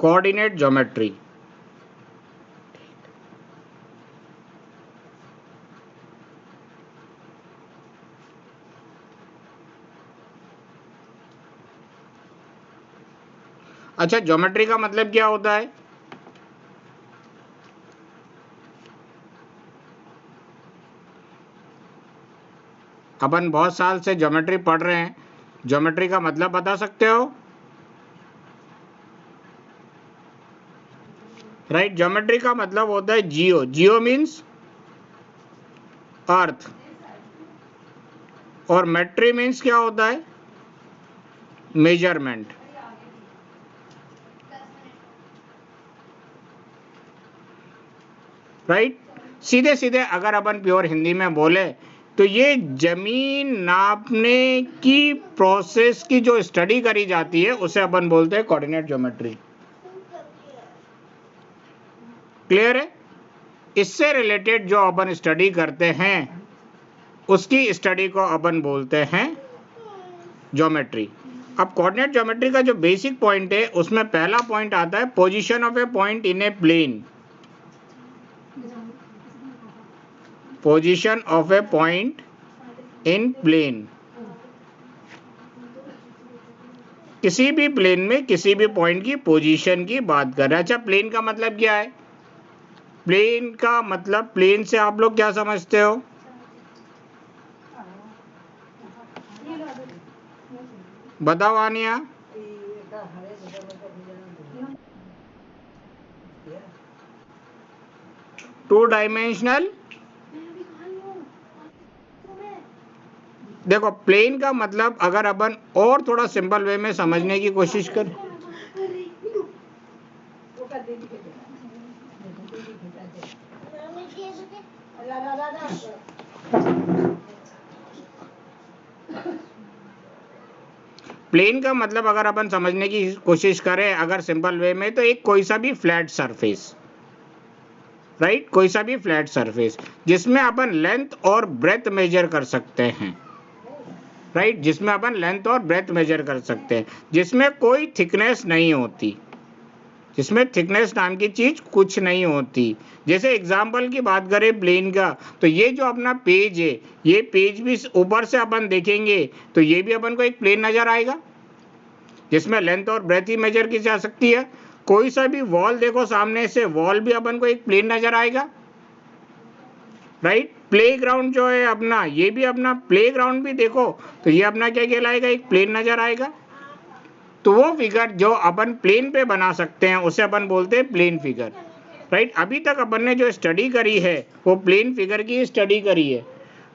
Coordinate geometry. अच्छा, geometry का मतलब क्या होता है? अपन बहुत साल से ज्योमेट्री पढ़ रहे हैं, ज्योमेट्री का मतलब बता सकते हो? राइट, ज्योमेट्री का मतलब होता है जियो। जियो मीन्स अर्थ, और मेट्री मीन्स क्या होता है? मेजरमेंट। राइट, सीधे सीधे अगर अपन प्योर हिंदी में बोले तो ये जमीन नापने की प्रोसेस की जो स्टडी करी जाती है उसे अपन बोलते हैं कोऑर्डिनेट ज्योमेट्री। क्लियर है? इससे रिलेटेड जो अपन स्टडी करते हैं उसकी स्टडी को अपन बोलते हैं ज्योमेट्री। अब कोऑर्डिनेट ज्योमेट्री का जो बेसिक पॉइंट है उसमें पहला पॉइंट आता है position of a point in a plane. Position of a point in plane, किसी भी प्लेन में किसी भी पॉइंट की पोजीशन की बात कर रहे हैं। अच्छा, प्लेन का मतलब क्या है? प्लेन का मतलब, प्लेन से आप लोग क्या समझते हो? बताओ आनिया। Two dimensional. देखो, प्लेन का मतलब अगर अपन और थोड़ा सिंपल वे में समझने की कोशिश करें, प्लेन का मतलब अगर अपन समझने की कोशिश करें अगर सिंपल वे में, तो एक कोई सा भी फ्लैट सरफेस, राइट, कोई सा भी फ्लैट सरफेस जिसमें अपन लेंथ और ब्रेथ मेजर कर सकते हैं, राइट, जिसमें अपन लेंथ और ब्रेथ मेजर कर सकते हैं, जिसमें कोई थिकनेस नहीं होती, जिसमें थिकनेस नाम की चीज कुछ नहीं होती। जैसे एग्जाम्पल की बात करें प्लेन का, तो ये जो अपना पेज है, ये पेज भी ऊपर से अपन देखेंगे तो ये भी अपन को एक प्लेन नजर आएगा जिसमें लेंथ और ब्रेथ ही मेजर की जा सकती है। कोई सा भी वॉल देखो सामने से, वॉल भी अपन को एक प्लेन नजर आएगा, राइट। प्लेग्राउंड जो है अपना, ये भी अपना प्लेग्राउंड भी देखो तो ये अपना क्या कहलाएगा? एक प्लेन नजर आएगा। तो वो फिगर जो अपन प्लेन पे बना सकते हैं उसे अपन बोलते हैं प्लेन फिगर, राइट। अभी तक अपन ने जो स्टडी करी है वो प्लेन फिगर की स्टडी करी है,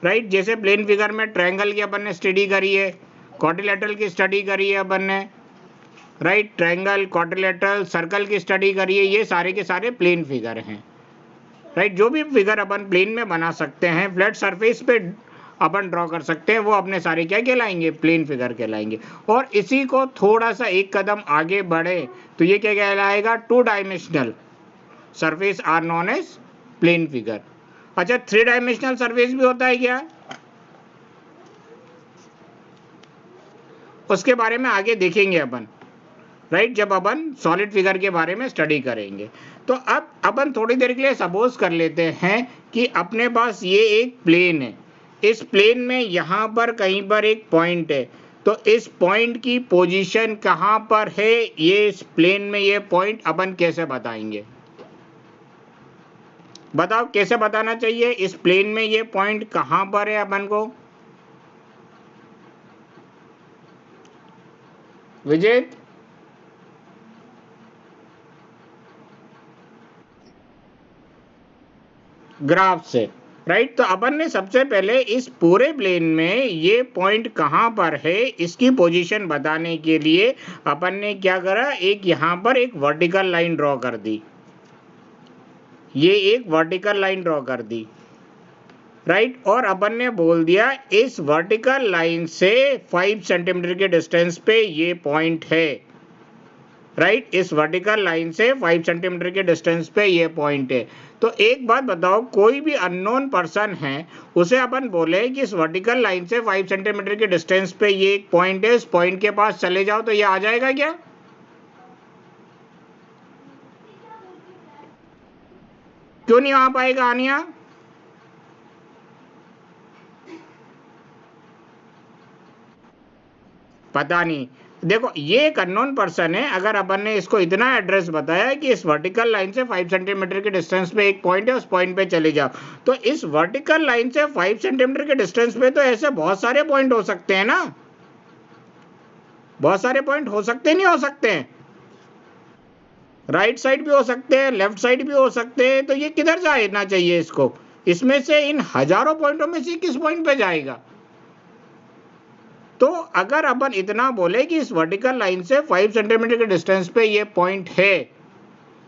राइट। जैसे प्लेन फिगर में ट्रायंगल की अपन ने स्टडी करी है, क्वाड्रिलेटरल की स्टडी करी है अपन ने, राइट। ट्रायंगल, क्वाड्रिलेटरल, सर्कल की स्टडी करी है, ये सारे के सारे प्लेन फिगर हैं, राइट। जो भी फिगर अपन प्लेन में बना सकते हैं, फ्लैट सरफेस पे अपन ड्रॉ कर सकते हैं, वो अपने सारे क्या कहलाएंगे? प्लेन फिगर कहलाएंगे। और इसी को थोड़ा सा एक कदम आगे बढ़े तो ये क्या कहलाएगा? Two dimensional surface are known as plane figure. अच्छा, थ्री डायमेंशनल सरफेस भी होता है क्या? उसके बारे में आगे देखेंगे अपन, राइट, जब अपन सॉलिड फिगर के बारे में स्टडी करेंगे। तो अब अपन थोड़ी देर के लिए सपोज कर लेते हैं कि अपने पास ये एक प्लेन है, इस प्लेन में यहाँ पर कहीं पर एक पॉइंट है, तो इस पॉइंट की पोजीशन कहाँ पर है, ये इस प्लेन में ये पॉइंट अपन कैसे बताएंगे? बताओ कैसे बताना चाहिए? इस प्लेन में ये पॉइंट कहाँ पर है अपन को? विजय, ग्राफ से, राइट। तो अपन ने सबसे पहले इस पूरे प्लेन में ये पॉइंट कहाँ पर है इसकी पोजीशन बताने के लिए अपन ने क्या करा? एक यहाँ पर एक वर्टिकल लाइन ड्रॉ कर दी, ये एक वर्टिकल लाइन ड्रॉ कर दी, राइट। और अपन ने बोल दिया इस वर्टिकल लाइन से 5 सेंटीमीटर के डिस्टेंस पे ये पॉइंट है, राइट। इस वर्टिकल लाइन से 5 सेंटीमीटर के डिस्टेंस पे ये पॉइंट है। तो एक बात बताओ, कोई भी अननोन पर्सन है, उसे अपन बोले कि इस वर्टिकल लाइन से 5 सेंटीमीटर के डिस्टेंस पे ये एक पॉइंट है, इस पॉइंट के पास चले जाओ, तो ये आ जाएगा क्या? क्यों नहीं आ पाएगा आनिया? पता नहीं। देखो ये एक अननोन पर्सन है, अगर अपन ने इसको इतना एड्रेस बताया कि इस वर्टिकल लाइन से 5 सेंटीमीटर के डिस्टेंस पे एक पॉइंट है, उस पॉइंट पे चले जाओ, तो इस वर्टिकल लाइन से 5 सेंटीमीटर के डिस्टेंस पे तो ऐसे बहुत सारे पॉइंट हो सकते हैं ना, बहुत सारे पॉइंट हो सकते नहीं हो सकते हैं? राइट साइड भी हो सकते हैं, लेफ्ट साइड भी हो सकते हैं, तो ये किधर जाना चाहिए इसको? इसमें से इन हजारों पॉइंटों में से किस पॉइंट पे जाएगा? तो अगर अपन इतना बोले कि इस वर्टिकल लाइन से 5 सेंटीमीटर के डिस्टेंस पे ये पॉइंट है,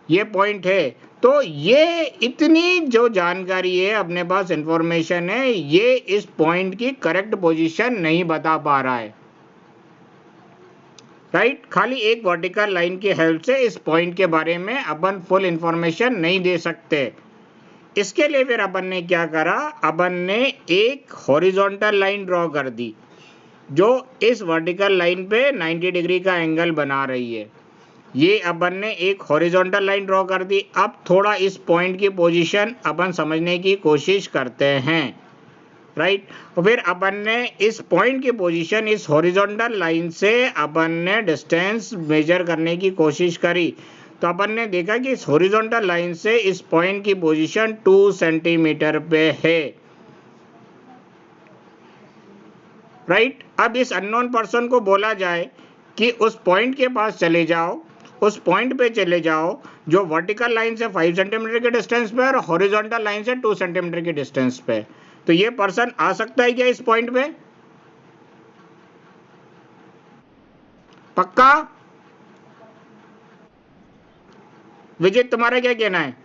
ये पॉइंट है, तो ये इतनी जो जानकारी है अपने पास, इंफॉर्मेशन है, ये इस पॉइंट की करेक्ट पोजीशन नहीं बता पा रहा है, राइट? खाली एक वर्टिकल लाइन की हेल्प से इस पॉइंट के बारे में अपन फुल इंफॉर्मेशन नहीं दे सकते। इसके लिए फिर अपन ने क्या करा, अपन ने एक हॉरिजॉन्टल लाइन ड्रॉ कर दी जो इस वर्टिकल लाइन पे 90 डिग्री का एंगल बना रही है। ये अपन ने एक हॉरिजॉन्टल लाइन ड्रॉ कर दी। अब थोड़ा इस पॉइंट की पोजीशन अपन समझने की कोशिश करते हैं, राइट? फिर अपन ने इस पॉइंट की पोजीशन इस हॉरिजॉन्टल लाइन से अपन ने डिस्टेंस मेजर करने की कोशिश करी, तो अपन ने देखा कि इस हॉरिजॉन्टल लाइन से इस पॉइंट की पोजीशन 2 सेंटीमीटर पे है, राइट? अब इस अननोन पर्सन को बोला जाए कि उस पॉइंट के पास चले जाओ, उस पॉइंट पे चले जाओ जो वर्टिकल लाइन से 5 सेंटीमीटर के डिस्टेंस पे और हॉरिजॉन्टल लाइन से 2 सेंटीमीटर के डिस्टेंस पे, तो ये पर्सन आ सकता है क्या इस पॉइंट पे? पक्का? विजय तुम्हारा क्या कहना है?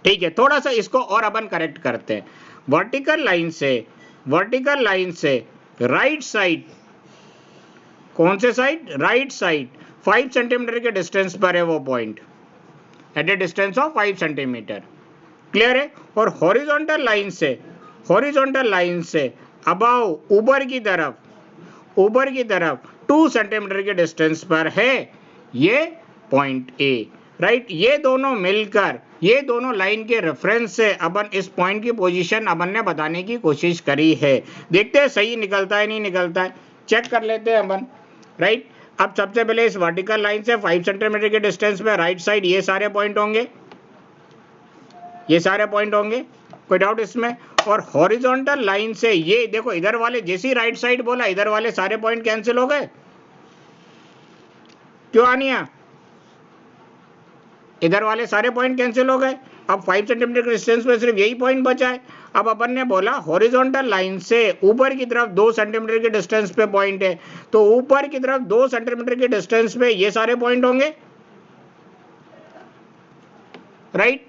ठीक है, थोड़ा सा इसको और अपन करेक्ट करते हैं। वर्टिकल लाइन से राइट साइड, कौन से साइड? राइट साइड 5 सेंटीमीटर के डिस्टेंस पर है वो point, at a distance of 5 centimetre, clear है? और हॉरिजॉन्टल लाइन से अबाव, ऊपर की तरफ 2 सेंटीमीटर के डिस्टेंस पर है ये पॉइंट ए, राइट? ये दोनों मिलकर, ये दोनों लाइन के रेफरेंस से अपन इस पॉइंट की पोजीशन अपन ने बताने की कोशिश करी है। देखते हैं सही निकलता है नहीं निकलता है, चेक कर लेते हैं अपन, राइट? अब सबसे पहले इस वर्टिकल लाइन से 5 सेंटीमीटर के डिस्टेंस पे राइट साइड ये सारे पॉइंट होंगे, ये सारे पॉइंट होंगे, कोई डाउट इसमें? और हॉरिजॉन्टल लाइन से ये देखो, इधर वाले जैसे ही राइट साइड बोला, इधर वाले सारे पॉइंट कैंसिल हो गए, क्यों आनिया? इधर वाले सारे पॉइंट कैंसिल हो गए। अब 5 सेंटीमीटर के डिस्टेंस पे सिर्फ यही पॉइंट बचा है। अब अपन ने बोला हॉरिजॉन्टल लाइन से ऊपर की तरफ 2 सेंटीमीटर के डिस्टेंस पे पॉइंट है, तो ऊपर की तरफ 2 सेंटीमीटर के डिस्टेंस पे ये सारे पॉइंट होंगे, राइट?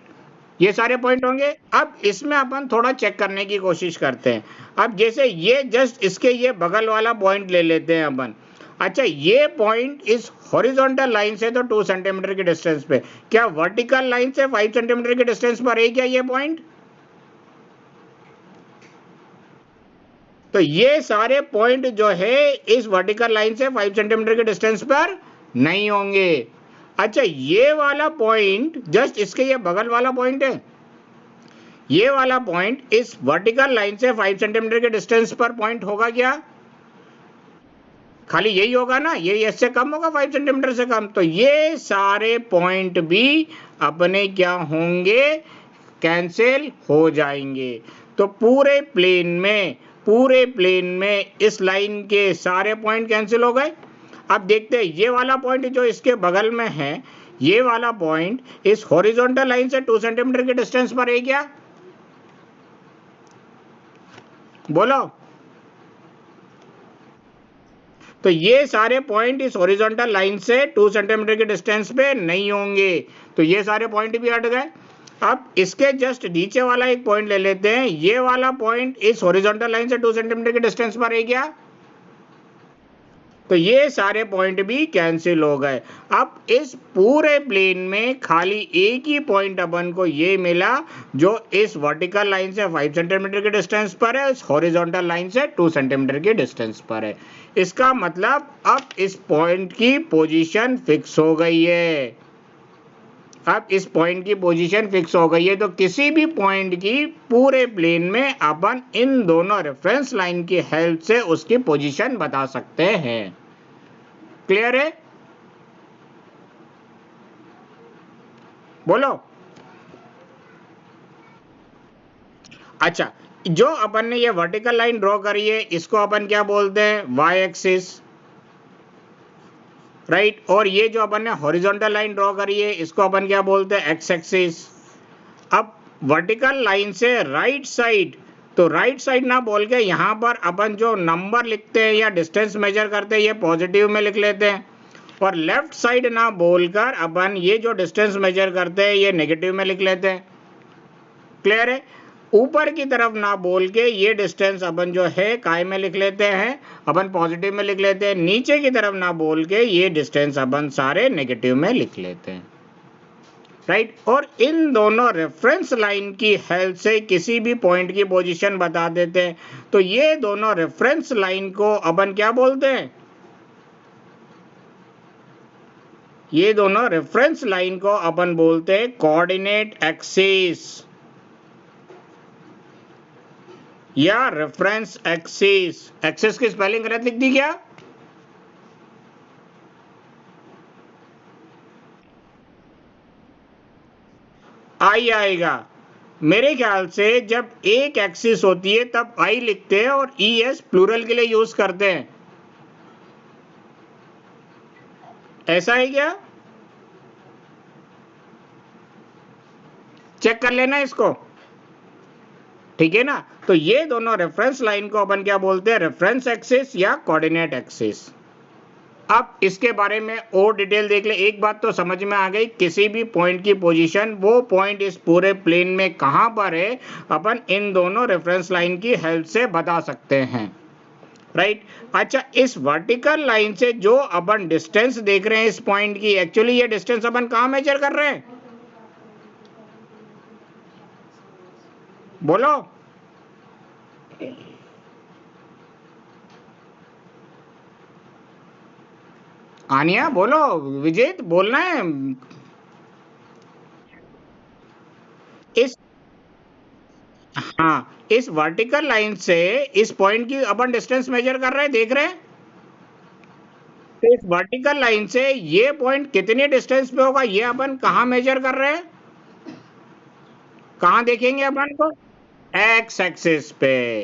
ये सारे पॉइंट होंगे। अब इसमें अपन थोड़ा चेक करने की कोशिश करते हैं। अब जैसे ये जस्ट इसके ये बगल वाला पॉइंट ले लेते हैं अपन। अच्छा, ये पॉइंट इस हॉरिजॉन्टल लाइन से तो 2 सेंटीमीटर के डिस्टेंस पे, क्या वर्टिकल लाइन से 5 सेंटीमीटर के डिस्टेंस पर है क्या ये पॉइंट? तो ये सारे पॉइंट जो है इस वर्टिकल लाइन से 5 सेंटीमीटर के डिस्टेंस पर नहीं होंगे। अच्छा, ये वाला पॉइंट जस्ट इसके ये बगल वाला पॉइंट है, ये वाला पॉइंट इस वर्टिकल लाइन से 5 सेंटीमीटर के डिस्टेंस पर पॉइंट होगा क्या? खाली यही होगा ना, ये इससे कम होगा, 5 सेंटीमीटर से कम। तो ये सारे पॉइंट भी अपने क्या होंगे? कैंसिल हो जाएंगे। तो पूरे प्लेन में इस लाइन के सारे पॉइंट कैंसिल हो गए। अब देखते हैं ये वाला पॉइंट जो इसके बगल में है, ये वाला पॉइंट इस हॉरिजॉन्टल लाइन से 2 सेंटीमीटर के डिस्टेंस पर है क्या? बोलो। तो ये सारे पॉइंट इस हॉरिजॉन्टल लाइन से 2 सेंटीमीटर के डिस्टेंस पे नहीं होंगे, तो ये सारे पॉइंट भी हट गए। अब इसके जस्ट नीचे वाला एक पॉइंट ले लेते हैं, ये वाला पॉइंट इस हॉरिजॉन्टल लाइन से 2 सेंटीमीटर के डिस्टेंस पर है क्या? तो ये सारे पॉइंट भी कैंसिल हो गए। अब इस पूरे प्लेन में खाली एक ही पॉइंट अपन को ये मिला जो इस वर्टिकल लाइन से 5 सेंटीमीटर के डिस्टेंस पर है, इस हॉरिजॉन्टल लाइन से 2 सेंटीमीटर के डिस्टेंस पर है। इसका मतलब अब इस पॉइंट की पोजीशन फिक्स हो गई है, अब इस पॉइंट की पोजीशन फिक्स हो गई है, तो किसी भी पॉइंट की पूरे प्लेन में अपन इन दोनों रेफरेंस लाइन की हेल्प से उसकी पोजीशन बता सकते हैं। क्लियर है? बोलो। अच्छा, जो अपन ने ये वर्टिकल लाइन ड्रॉ करी है इसको अपन क्या बोलते हैं? Y axis, right. और ये जो अपन ने हॉरिजॉन्टल लाइन ड्रॉ करी है इसको अपन क्या बोलते हैं? X axis. अब वर्टिकल लाइन से राइट साइड, तो राइट साइड ना बोल के यहाँ पर अपन जो नंबर लिखते हैं या डिस्टेंस मेजर करते हैं ये पॉजिटिव में लिख लेते हैं, और लेफ्ट साइड ना बोलकर अपन ये जो डिस्टेंस मेजर करते हैं ये नेगेटिव में लिख लेते हैं। क्लियर है? ऊपर की तरफ ना बोल के ये डिस्टेंस अपन जो है काय में लिख लेते हैं, अपन पॉजिटिव में लिख लेते हैं। नीचे की तरफ ना बोल के ये डिस्टेंस अपन सारे नेगेटिव में लिख लेते हैं, राइट। और इन दोनों रेफरेंस लाइन की हेल्प से किसी भी पॉइंट की पोजीशन बता देते हैं। तो ये दोनों रेफरेंस लाइन को अपन क्या बोलते हैं? ये दोनों रेफरेंस लाइन को अपन बोलते हैं कोऑर्डिनेट एक्सिस या रेफरेंस एक्सिस। एक्सिस की स्पेलिंग गलत लिख दी क्या? आई आएगा। मेरे ख्याल से जब एक एक्सिस होती है तब आई लिखते हैं और ई एस प्लूरल के लिए यूज करते हैं, ऐसा है क्या? चेक कर लेना इसको, ठीक है ना। तो ये दोनों रेफरेंस लाइन को अपन क्या बोलते हैं? रेफरेंस एक्सिस या कोऑर्डिनेट एक्सिस। अब इसके बारे में और डिटेल देख ले। एक बात तो समझ में आ गई, किसी भी पॉइंट की पोजीशन, वो पॉइंट इस पूरे प्लेन में कहां पर है, अपन इन दोनों रेफरेंस लाइन की हेल्प से बता सकते हैं, राइट। अच्छा, इस वर्टिकल लाइन से जो अपन डिस्टेंस देख रहे हैं इस पॉइंट की, एक्चुअली ये डिस्टेंस अपन कहां मेजर कर रहे हैं? बोलो। आनिया बोलो, विजेत बोलना है। इस हाँ, इस वर्टिकल लाइन से इस पॉइंट की अपन डिस्टेंस मेजर कर रहे हैं, देख रहे हैं। तो इस वर्टिकल लाइन से ये पॉइंट कितनी डिस्टेंस पे होगा ये अपन कहाँ मेजर कर रहे हैं? कहाँ देखेंगे अपन को? एक्स एक्सिस पे,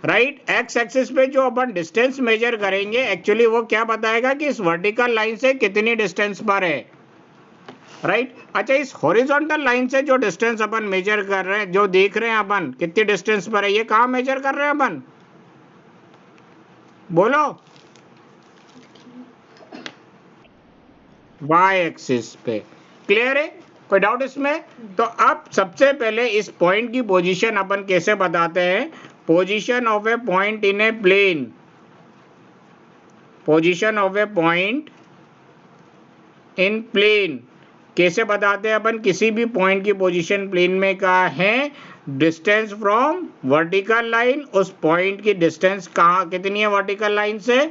राइट। एक्स एक्सिस पे जो अपन डिस्टेंस मेजर करेंगे एक्चुअली वो क्या बताएगा कि इस वर्टिकल लाइन से कितनी डिस्टेंस पर है, राइट। अच्छा, इस हॉरिजॉन्टल लाइन से जो डिस्टेंस अपन मेजर कर रहे हैं, जो देख रहे हैं अपन कितनी डिस्टेंस पर है, ये कहाँ मेजर कर रहे हैं अपन? बोलो। वाई एक्सिस पे। क्लियर है? कोई डाउट इसमें? तो अब सबसे पहले इस पॉइंट की पोजीशन अपन कैसे बताते हैं? Position of a point in a plane, position of a point in plane कैसे बताते हैं अपन? किसी भी पॉइंट की पोजीशन प्लेन में का है, डिस्टेंस फ्रॉम वर्टिकल लाइन, उस पॉइंट की डिस्टेंस कहाँ कितनी है वर्टिकल लाइन से?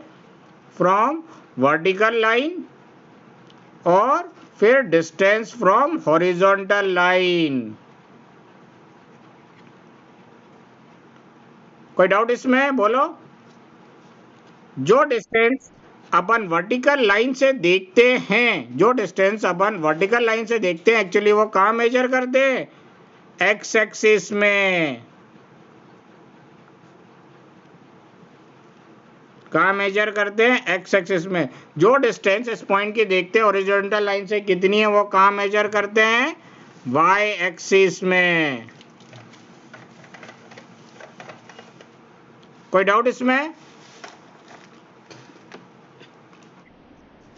फ्रॉम वर्टिकल लाइन, और फिर डिस्टेंस फ्रॉम हॉरिजॉन्टल लाइन। कोई डाउट इसमें? बोलो। जो डिस्टेंस अपन वर्टिकल लाइन से देखते हैं, जो डिस्टेंस अपन वर्टिकल लाइन से देखते हैं एक्चुअली वो कहाँ मेजर करते हैं? एक्स एक्सिस में। कहाँ मेजर करते हैं? एक्स एक्सिस में। जो डिस्टेंस इस पॉइंट की देखते हैं हॉरिजॉन्टल लाइन से कितनी है वो कहाँ मेजर करते हैं? वाई एक्सिस में। कोई डाउट इसमें?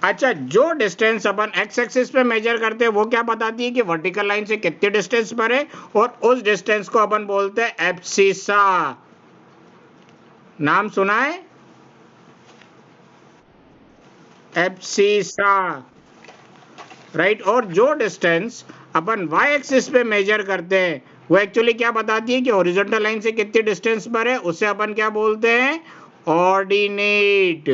अच्छा, जो डिस्टेंस अपन एक्स एक्सिस पे मेजर करते हैं वो क्या बताती है कि वर्टिकल लाइन से कितने डिस्टेंस पर है, और उस डिस्टेंस को अपन बोलते हैं एब्सिसा। नाम सुना है? Abscissa, right. और जो डिस्टेंस अपन वाई एक्सिस पे मेजर करते हैं वो एक्चुअली क्या बताती है कि हॉरिजॉन्टल लाइन से कितने डिस्टेंस पर है, उसे अपन क्या बोलते हैं? ऑर्डिनेट।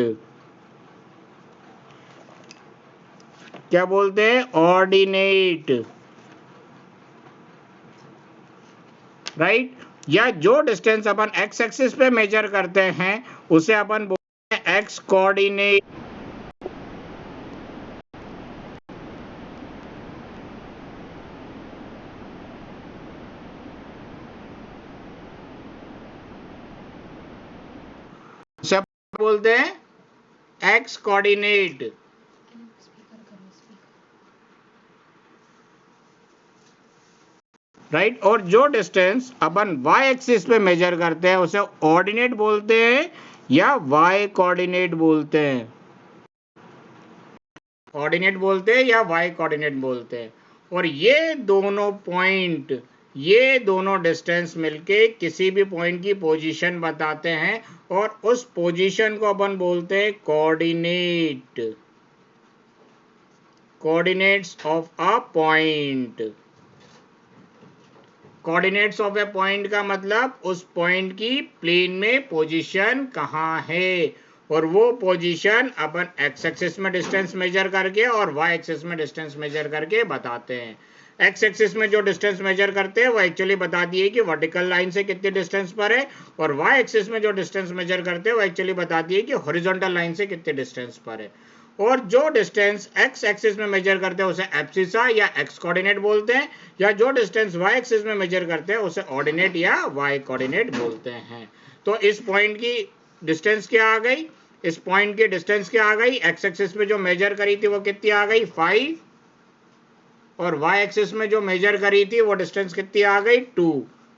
क्या बोलते हैं? Ordinate, right. या जो डिस्टेंस अपन एक्स एक्सिस पे मेजर करते हैं उसे अपन बोलते हैं एक्स कोऑर्डिनेट। सब बोलते हैं एक्स कोऑर्डिनेट, राइट। और जो डिस्टेंस अपन y एक्सिस पे मेजर करते हैं उसे ऑर्डिनेट बोलते हैं या y कोऑर्डिनेट बोलते हैं? ऑर्डिनेट बोलते हैं या y कोऑर्डिनेट बोलते हैं। और ये दोनों पॉइंट, ये दोनों डिस्टेंस मिलके किसी भी पॉइंट की पोजीशन बताते हैं और उस पोजीशन को अपन बोलते हैं coordinate, coordinates of a point. Coordinates of a point का मतलब उस पॉइंट की प्लेन में पोजीशन कहाँ है, और वो पोजीशन अपन एक्स एक्सिस में डिस्टेंस मेजर करके और वाई एक्सिस में डिस्टेंस मेजर करके बताते हैं। एक्स एक्सिस में जो डिस्टेंस मेजर करते हैं वो एक्चुअली बताती है कि वर्टिकल लाइन से कितने डिस्टेंस पर है, और वाई एक्सिस में जो डिस्टेंस मेजर करते हैं वो एक्चुअली बताती है कि हॉरिजॉन्टल लाइन से कितने डिस्टेंस पर है। और जो डिस्टेंस एक्स एक्सिस में मेजर करते हैं उसे एब्सिसा या एक्स कोऑर्डिनेट बोलते हैं, या जो डिस्टेंस वाई एक्सिस में मेजर करते हैं उसे ऑर्डिनेट या वाई कोऑर्डिनेट बोलते हैं। तो इस पॉइंट की डिस्टेंस क्या आ गई? इस पॉइंट की डिस्टेंस क्या आ गई? एक्स एक्सिस में जो मेजर करी थी वो कितनी आ गई? 5, और वाई एक्सिस में जो मेजर करी थी वो डिस्टेंस कितनी आ गई? 2।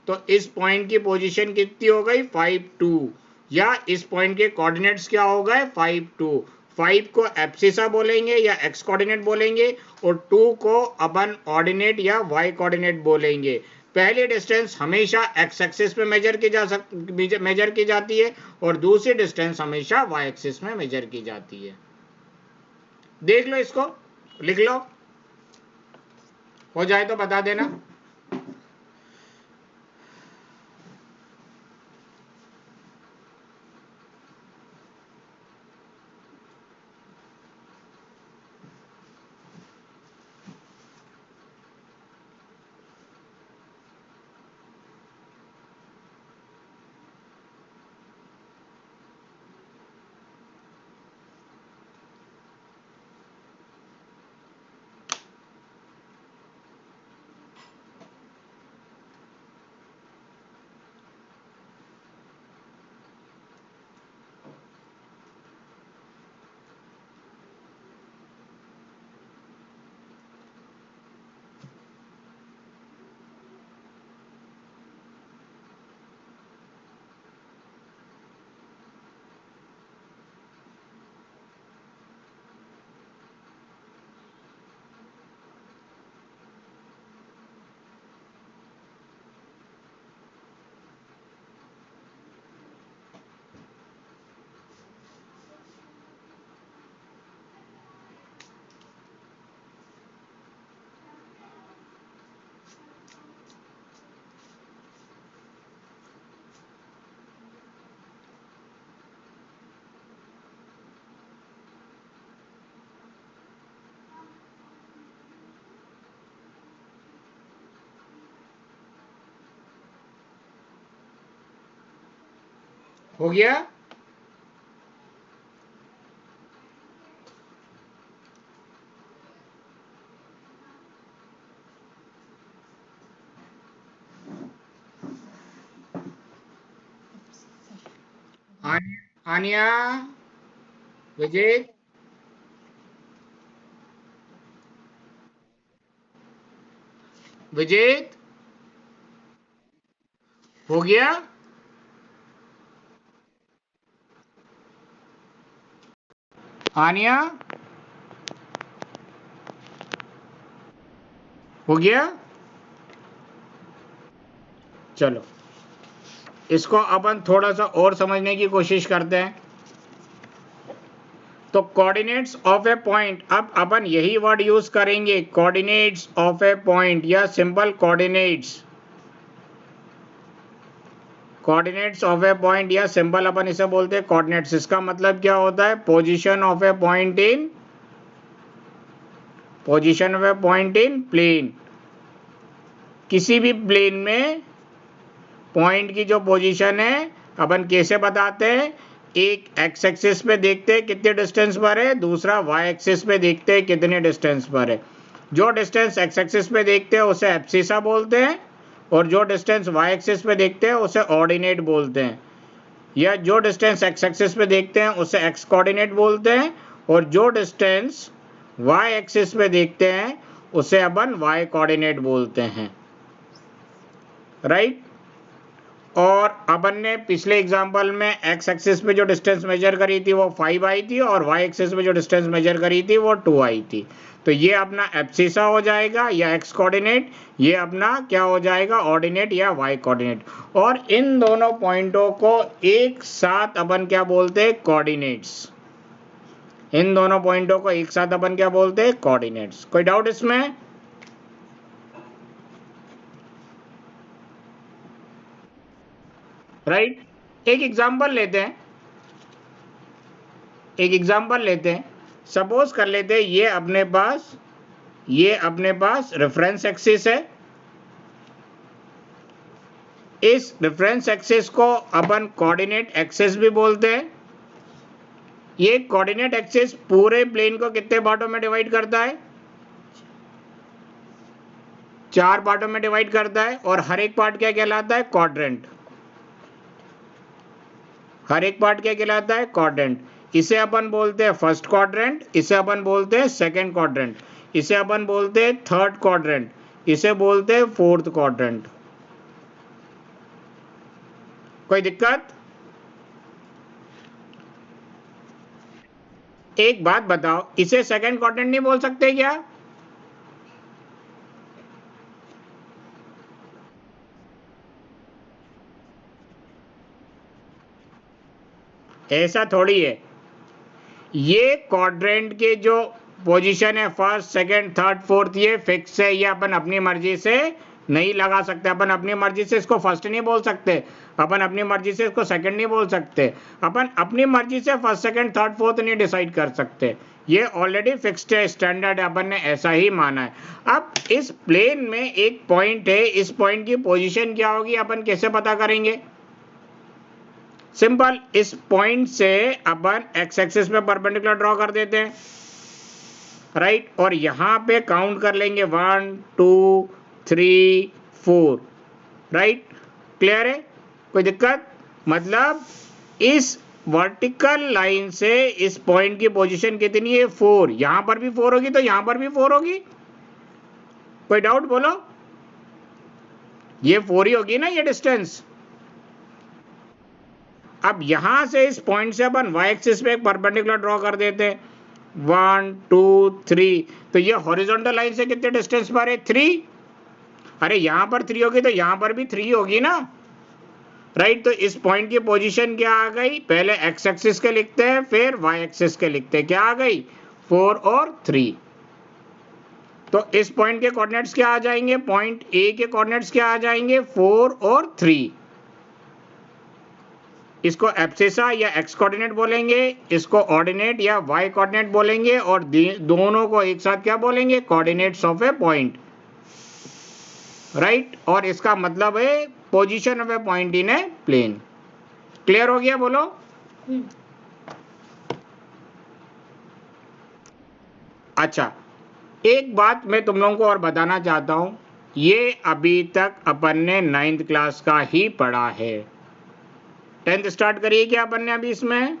तो इस पॉइंट की पोजीशन कितनी हो गई? 5, 2। या इस पॉइंट के कोऑर्डिनेट्स क्या हो गए? 5, 2। 5 को एब्सिसा बोलेंगे या एक्स कोऑर्डिनेट बोलेंगे, और 2 को अपन ऑर्डिनेट या वाई कोऑर्डिनेट बोलेंगे। पहली डिस्टेंस हमेशा एक्स एक्सिस पे मेजर की जाती है, और दूसरी डिस्टेंस हमेशा वाई एक्सिस में मेजर की जाती है। देख लो, इसको लिख लो, हो जाए तो बता देना। हो गया? आनिया, विजय, विजय, हो गया? आनिया, हो गया? चलो, इसको अपन थोड़ा सा और समझने की कोशिश करते हैं। तो कोऑर्डिनेट्स ऑफ ए पॉइंट, अब अपन यही वर्ड यूज करेंगे, कोऑर्डिनेट्स ऑफ ए पॉइंट या simple coordinates. Coordinates of a point या सिंपल अपन इसे बोलते हैं कोऑर्डिनेट्स। इसका मतलब क्या होता है? Position of a point in position of a point in plane, किसी भी प्लेन में पॉइंट की जो पोजीशन है अपन कैसे बताते हैं, एक एक्स एक्सिस पे देखते हैं कितने डिस्टेंस पर है, दूसरा वाई एक्सिस पे देखते हैं कितने डिस्टेंस पर है। जो डिस्टेंस एक्स एक्सिस पे देखते हैं उसे एब्सिसा बोलते हैं, और जो डिस्टेंस वाई एक्सिस पे देखते हैं उसे ऑर्डिनेट बोलते हैं, या जो डिस्टेंस एक्स एक्सिस पे देखते हैं उसे एक्स कोऑर्डिनेट बोलते हैं, और जो डिस्टेंस वाई एक्सिस पे देखते हैं उसे अपन वाई कोऑर्डिनेट बोलते हैं, राइट। और अपन ने पिछले एग्जांपल में एक्स एक्सिस पे जो डिस्टेंस मेजर करी थी वो 5 आई थी, और वाई एक्सिस पे जो डिस्टेंस मेजर करी थी वो 2 आई थी। तो ये अपना एब्सिसा हो जाएगा या एक्स कोऑर्डिनेट, ये अपना क्या हो जाएगा, ऑर्डिनेट या वाई कोऑर्डिनेट। और इन दोनों पॉइंटों को एक साथ अपन क्या बोलते हैं, कोऑर्डिनेट्स। इन दोनों पॉइंटों को एक साथ अपन क्या बोलते हैं, कोऑर्डिनेट्स। कोई डाउट इसमें? राइट। एक एग्जांपल लेते हैं, सपोज कर लेते हैं ये अपने पास रेफरेंस एक्सिस है। इस रेफरेंस एक्सिस को अपन कोऑर्डिनेट एक्सिस भी बोलते हैं। ये कोऑर्डिनेट एक्सिस पूरे प्लेन को कितने पार्टों में डिवाइड करता है, 4 पार्टों में डिवाइड करता है, और हर एक पार्ट क्या कहलाता है, क्वाड्रेंट। हर एक पार्ट क्या कहलाता है, क्वाड्रेंट। इसे अपन बोलते हैं फर्स्ट क्वाड्रेंट, इसे अपन बोलते हैं सेकंड क्वाड्रेंट, इसे अपन बोलते हैं थर्ड क्वाड्रेंट, इसे बोलते हैं फोर्थ क्वाड्रेंट। कोई दिक्कत? एक बात बताओ, इसे सेकंड क्वाड्रेंट नहीं बोल सकते क्या? ऐसा थोड़ी है। ये क्वाड्रेंट के जो पोजीशन है फर्स्ट सेकंड थर्ड फोर्थ, ये फिक्स है, ये अपन अपनी मर्जी से नहीं लगा सकते। अपन अपनी मर्जी से इसको फर्स्ट नहीं बोल सकते, अपन अपनी मर्जी से इसको सेकंड नहीं बोल सकते, अपन अपनी मर्जी से फर्स्ट सेकंड थर्ड फोर्थ नहीं डिसाइड कर सकते। ये ऑलरेडी फिक्स्ड है, स्टैंडर्ड है, अपन ने ऐसा ही माना है। अब इस प्लेन में एक पॉइंट है, इस पॉइंट की पोजीशन क्या होगी, अपन कैसे पता करेंगे? सिंपल, इस पॉइंट से अपन एक्स एक्सिस पे परपेंडिकुलर ड्रॉ कर देते हैं, राइट। और यहां पे काउंट कर लेंगे 1 2 3 4, राइट। क्लियर है? कोई दिक्कत? मतलब इस वर्टिकल लाइन से इस पॉइंट की पोजीशन कितनी है, 4। यहां पर भी 4 होगी तो यहां पर भी 4 होगी। कोई डाउट बोलो? ये 4 ही होगी ना ये डिस्टेंस। अब यहां से इस पॉइंट से अपन वाई एक्सिस पे एक परपेंडिकुलर ड्रॉ कर देते हैं 1 2 3, तो ये हॉरिजॉन्टल लाइन से कितने डिस्टेंस पर है, 3। अरे यहां पर 3 होगी तो यहां पर भी 3 होगी ना, राइट। तो इस पॉइंट की पोजीशन क्या आ गई, पहले एक्स एक्सिस के लिखते हैं फिर वाई एक्सिस के लिखते हैं, क्या आ गई, 4 और 3। तो इस पॉइंट के कोऑर्डिनेट्स क्या आ जाएंगे, पॉइंट ए के कोऑर्डिनेट्स क्या आ जाएंगे, 4 और 3। इसको एब्सिसा या एक्स कोऑर्डिनेट बोलेंगे, इसको ऑर्डिनेट या वाई कोऑर्डिनेट बोलेंगे, और दोनों को एक साथ क्या बोलेंगे, coordinates of a point, right. और इसका मतलब है position of a point in a plane. Clear हो गया? बोलो। अच्छा, एक बात मैं तुम लोगों को और बताना चाहता हूं, ये अभी तक अपन ने 9th क्लास का ही पढ़ा है। 10th स्टार्ट करिए क्या अपन ने अभी इसमें?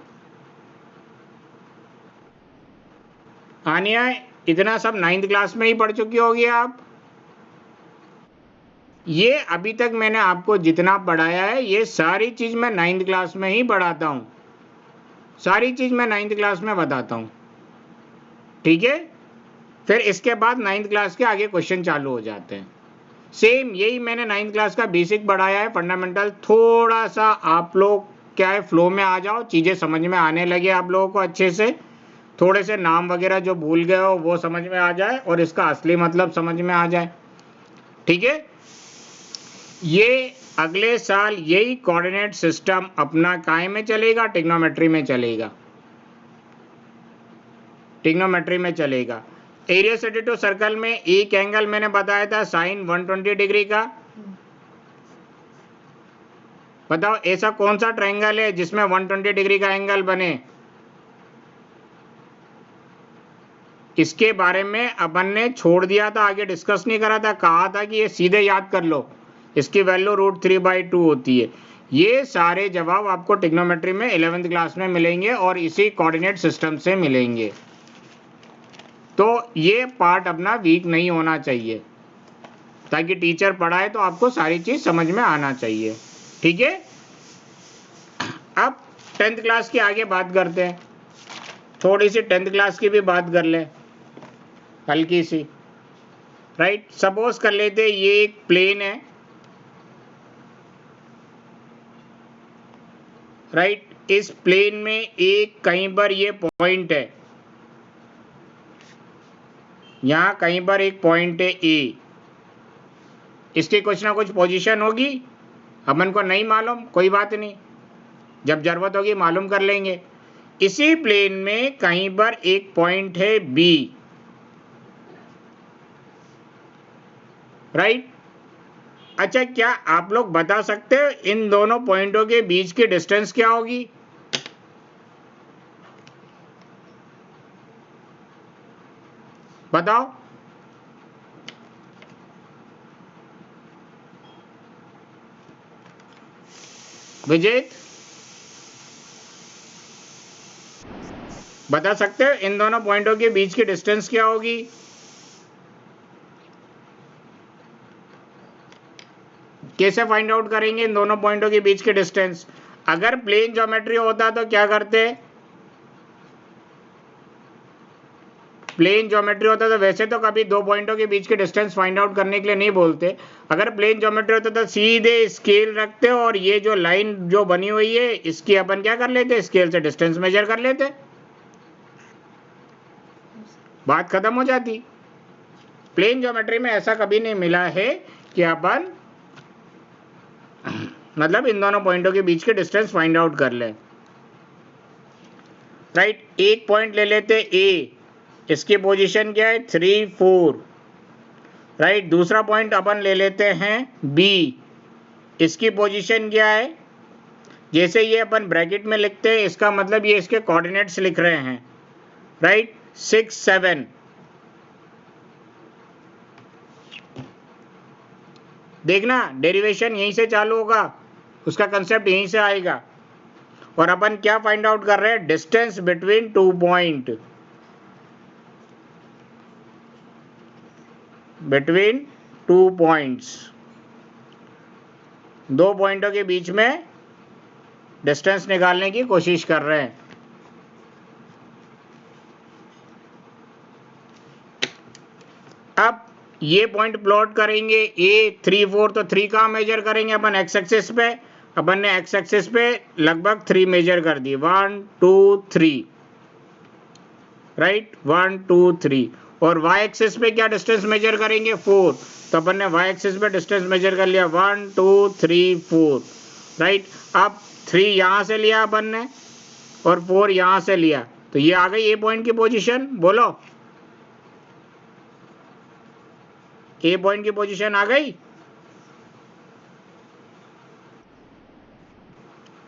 आनिया, इतना सब 9th क्लास में ही पढ़ चुकी होगी आप। ये अभी तक मैंने आपको जितना पढ़ाया है ये सारी चीज मैं 9th क्लास में ही पढ़ाता हूं, सारी चीज मैं 9th क्लास में बताता हूं, ठीक है। फिर इसके बाद 9th क्लास के आगे क्वेश्चन चालू हो जाते हैं। सेम यही मैंने 9th क्लास का बेसिक पढ़ाया है, फंडामेंटल। थोड़ा सा आप लोग क्या है, फ्लो में आ जाओ, चीजें समझ में आने लगे आप लोगों को अच्छे से, थोड़े से नाम वगैरह जो भूल गए हो वो समझ में आ जाए और इसका असली मतलब समझ में आ जाए, ठीक है। ये अगले साल यही कोऑर्डिनेट सिस्टम अपना काय में चलेगा, ट्रिग्नोमेट्री में चलेगा, ट्रिग्नोमेट्री में चलेगा। एरिया सेटेड टू सर्कल में एक एंगल मैंने बताया था साइन 120 डिग्री का। बताओ ऐसा कौन सा ट्रायंगल है जिसमें 120 डिग्री का एंगल बने? इसके बारे में अपन ने छोड़ दिया था, आगे डिस्कस नहीं करा था, कहा था कि ये सीधे याद कर लो, इसकी वैल्यू √3/2 होती है। ये सारे जवाब आपको ट्रिग्नोमेट्री में 11th क्लास में मिलेंगे और इसी कोऑर्डिनेट सिस्टम से मिलेंगे। तो ये पार्ट अपना वीक नहीं होना चाहिए, ताकि टीचर पढ़ाए तो आपको सारी चीज समझ में आना चाहिए। ठीक है, अब 10th क्लास की आगे बात करते हैं, थोड़ी सी 10th क्लास की भी बात कर ले, हल्की सी। राइट, सपोज कर लेते ये एक प्लेन है। राइट, इस प्लेन में एक कहीं पर ये पॉइंट है, यहां कहीं पर एक पॉइंट है ए, इसकी कुछ ना कुछ पोजीशन होगी, अपन को नहीं मालूम, कोई बात नहीं, जब जरूरत होगी मालूम कर लेंगे। इसी प्लेन में कहीं पर एक पॉइंट है बी। राइट, अच्छा क्या आप लोग बता सकते हो इन दोनों पॉइंटों के बीच की डिस्टेंस क्या होगी? बताओ। विजेत बता सकते हो इन दोनों पॉइंटों के बीच की डिस्टेंस क्या होगी? कैसे फाइंड आउट करेंगे इन दोनों पॉइंटों के बीच की डिस्टेंस? अगर प्लेन ज्योमेट्री होता तो क्या करते? प्लेन ज्योमेट्री होता तो वैसे तो कभी दो पॉइंटों के बीच की डिस्टेंस फाइंड आउट करने के लिए नहीं बोलते। अगर प्लेन ज्योमेट्री होता तो सीधे स्केल रखते और ये जो लाइन जो बनी हुई है इसकी अपन क्या कर लेते, स्केल से डिस्टेंस मेजर कर लेते, बात खत्म हो जाती। प्लेन ज्योमेट्री में ऐसा कभी नहीं मिला है कि अपन मतलब इन दोनों पॉइंटों के बीच के डिस्टेंस फाइंड आउट कर ले। राइट, एक पॉइंट ले लेते ए, इसकी पोजीशन क्या है 3, 4। राइट, दूसरा पॉइंट अपन ले लेते हैं बी, इसकी पोजीशन क्या है, जैसे ये अपन ब्रैकेट में लिखते हैं इसका मतलब ये इसके कोऑर्डिनेट्स लिख रहे हैं। राइट, 6, 7। देखना डेरिवेशन यहीं से चालू होगा, उसका कंसेप्ट यहीं से आएगा। और अपन क्या फाइंड आउट कर रहे हैं, distance between two point, between two points, दो पॉइंटों के बीच में डिस्टेंस निकालने की कोशिश कर रहे हैं। अब ये पॉइंट प्लॉट करेंगे ए 3, 4, तो 3 कहाँ मेजर करेंगे अपन, एक्स एक्सिस पे। अपन ने एक्स एक्सिस पे लगभग 3 मेजर कर दी, 1, 2, 3। राइट, 1, 2, 3। और वाई एक्सिस पे क्या डिस्टेंस मेजर करेंगे, 4, तो अपन ने वाई एक्सिस पे डिस्टेंस मेजर कर लिया, 1, 2, 3, 4। राइट, अब 3 यहां से लिया अपन ने और 4 यहां से लिया, तो ये आ गई ए पॉइंट की पोजीशन। बोलो, ए पॉइंट की पोजीशन आ गई।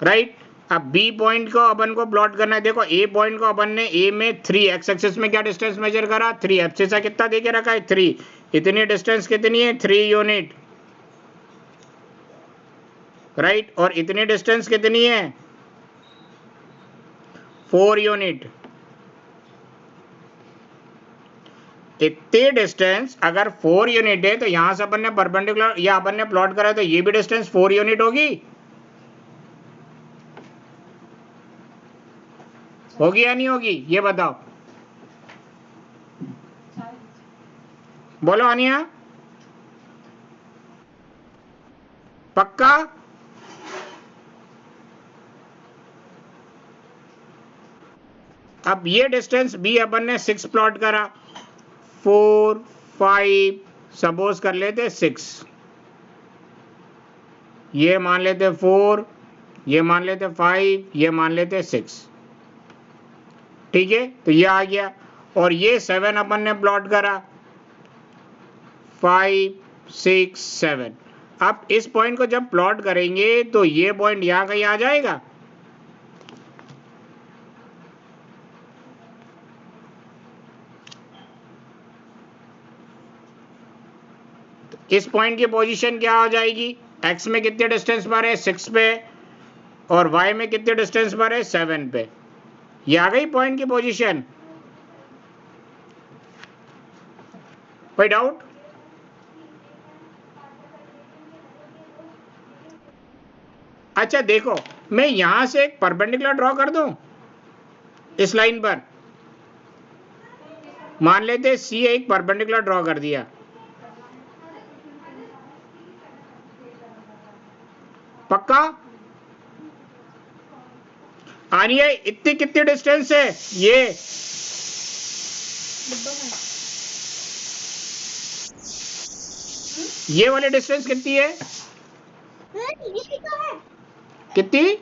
राइट, अब बी पॉइंट को अपन को प्लॉट करना है। देखो ए पॉइंट को अपन ने ए में 3 एक्स एक्सिस में क्या डिस्टेंस मेजर करा, 3, एब्सिसा कितना देके रखा है 3, इतनी डिस्टेंस कितनी है 3 यूनिट। राइट, और इतनी डिस्टेंस कितनी है 4 यूनिट। इतनी डिस्टेंस अगर 4 यूनिट है तो यहां से अपन ने परपेंडिकुलर या अपन ने प्लॉट करा तो ये भी डिस्टेंस 4 यूनिट होगी, होगी या नहीं होगी, ये बताओ। बोलो अनिया, पक्का? अब ये डिस्टेंस बी अपन ने 6 प्लॉट करा, 4, 5, सपोज कर लेते 6, ये मान लेते 4, ये मान लेते 5, ये मान लेते 6। ठीक है, तो ये आ गया। और ये 7 अपन ने प्लॉट करा, 5 6 7। अब इस पॉइंट को जब प्लॉट करेंगे तो ये पॉइंट यहां कहीं आ जाएगा, इस पॉइंट की पोजीशन क्या हो जाएगी, x में कितने डिस्टेंस पर है 6 पे, और y में कितने डिस्टेंस पर है 7 पे। ये आ गई पॉइंट की पोजीशन। कोई डाउट? अच्छा देखो, मैं यहां से एक परपेंडिकुलर ड्रॉ कर दूं इस लाइन पर, मान लेते C एक परपेंडिकुलर ड्रॉ कर दिया, पक्का? आनिए इतनी कितनी डिस्टेंस है, ये वाली डिस्टेंस कितनी है, कितनी,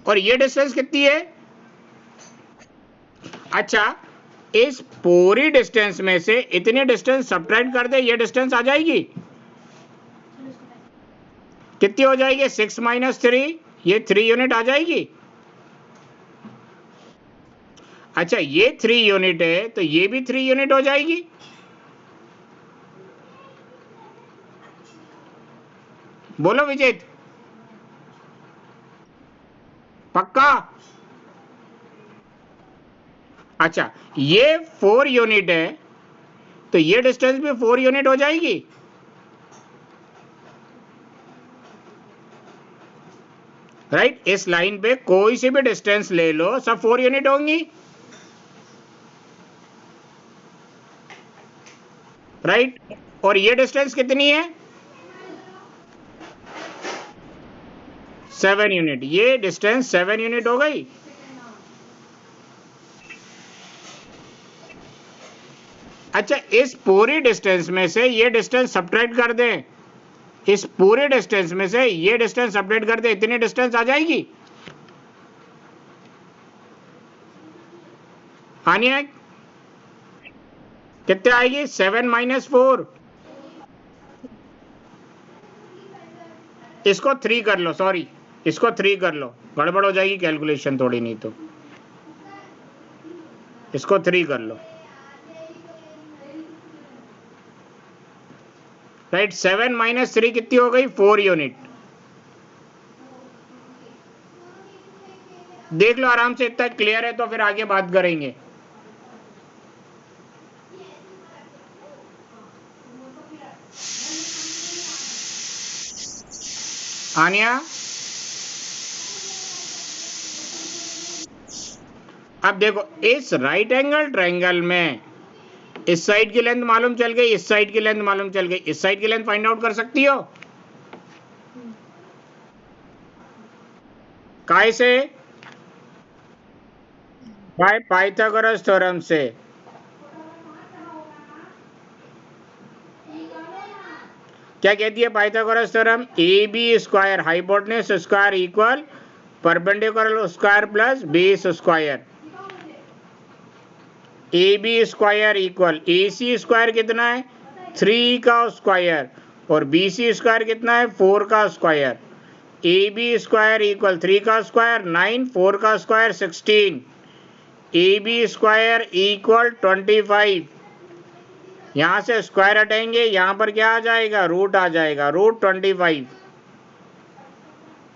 और ये डिस्टेंस कितनी है? अच्छा, इस पूरी डिस्टेंस में से इतनी डिस्टेंस सब्ट्रैक्ट कर दे, ये डिस्टेंस आ जाएगी, कितनी हो जाएगी, 6 - 3, ये 3 यूनिट आ जाएगी। अच्छा, ये 3 यूनिट है तो ये भी 3 यूनिट हो जाएगी। बोलो विजेत, पक्का? अच्छा, ये 4 यूनिट है तो ये डिस्टेंस भी 4 यूनिट हो जाएगी। राइट, इस लाइन पे कोई सी भी डिस्टेंस ले लो, सब 4 यूनिट होंगी। राइट, और ये डिस्टेंस कितनी है, 7 यूनिट, ये डिस्टेंस 7 यूनिट हो गई। अच्छा, इस पूरी डिस्टेंस में से ये डिस्टेंस सब्ट्रैक्ट कर दें, इस पूरे डिस्टेंस में से ये डिस्टेंस सब्ट्रैक्ट कर दें, इतनी डिस्टेंस आ जाएगी। हानिया कितने आएगी, 7 - 4, इसको 3 कर लो, सॉरी इसको 3 कर लो, गड़बड़ हो जाएगी कैलकुलेशन थोड़ी, नहीं तो इसको 3 कर लो। राइट, 7 - 3 कितनी हो गई, 4 यूनिट। देख लो आराम से, इतना क्लियर है तो फिर आगे बात करेंगे। आनिया, अब देखो इस राइट एंगल ट्रायंगल में इस साइड की लेंथ मालूम चल गई, इस साइड की लेंथ मालूम चल गई, इस साइड की लेंथ फाइंड आउट कर सकती हो काय से, बाय पाइथागोरस थ्योरम से। क्या कहती है Pythagoras theorem, A B square hypotenuse square equal perpendicular square plus base square. A B square equal A C square कितना है, 3 का स्क्वायर, और बी सी स्क्वायर कितना है, 4 का square. A B square equal 3 का स्क्वायर 9, 4 का square 16, A B square equal 25। यहां से स्क्वायर हटाएंगे, यहां पर क्या आ जाएगा, रूट आ जाएगा, रूट 25।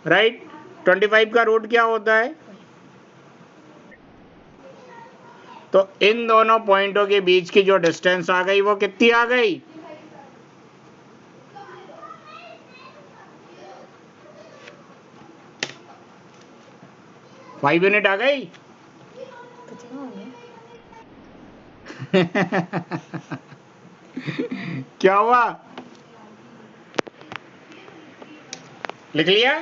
राइट, 25 का रूट क्या होता है, तो इन दोनों पॉइंटों के बीच की जो डिस्टेंस आ गई वो कितनी आ गई, 5 यूनिट आ गई। क्या हुआ, लिख लिया?